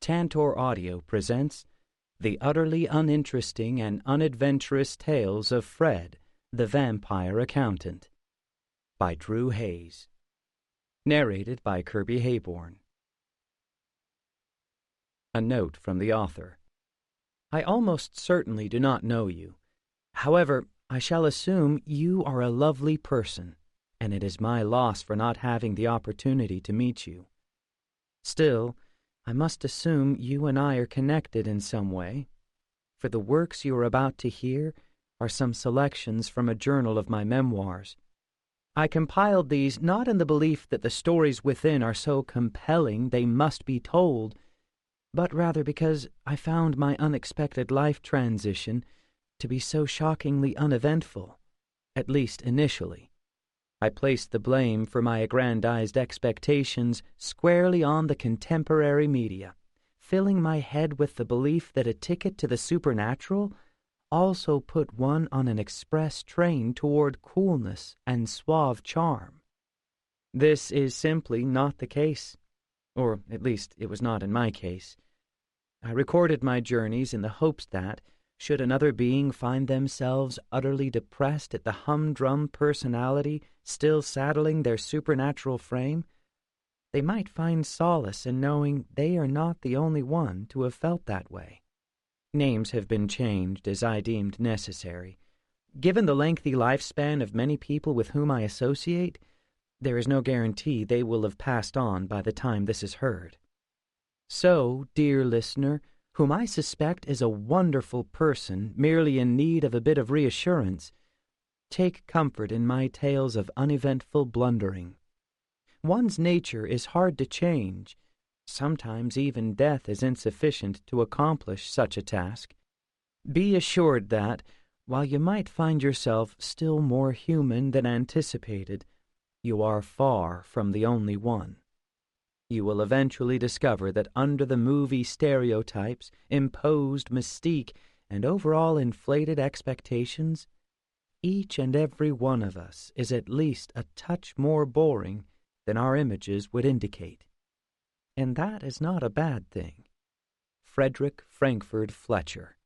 Tantor Audio presents The Utterly Uninteresting and Unadventurous Tales of Fred, the Vampire Accountant, by Drew Hayes. Narrated by Kirby Hayborn. A note from the author. I almost certainly do not know you. However, I shall assume you are a lovely person, and it is my loss for not having the opportunity to meet you. Still, I must assume you and I are connected in some way, for the works you are about to hear are some selections from a journal of my memoirs. I compiled these not in the belief that the stories within are so compelling they must be told, but rather because I found my unexpected life transition to be so shockingly uneventful, at least initially. I placed the blame for my aggrandized expectations squarely on the contemporary media, filling my head with the belief that a ticket to the supernatural also put one on an express train toward coolness and suave charm. This is simply not the case, or at least it was not in my case. I recorded my journeys in the hopes that, should another being find themselves utterly depressed at the humdrum personality still saddling their supernatural frame, they might find solace in knowing they are not the only one to have felt that way. Names have been changed as I deemed necessary. Given the lengthy lifespan of many people with whom I associate, there is no guarantee they will have passed on by the time this is heard. So, dear listener, whom I suspect is a wonderful person merely in need of a bit of reassurance, take comfort in my tales of uneventful blundering. One's nature is hard to change. Sometimes even death is insufficient to accomplish such a task. Be assured that, while you might find yourself still more human than anticipated, you are far from the only one. You will eventually discover that under the movie stereotypes, imposed mystique, and overall inflated expectations, each and every one of us is at least a touch more boring than our images would indicate. And that is not a bad thing. Frederick Frankfurt Fletcher.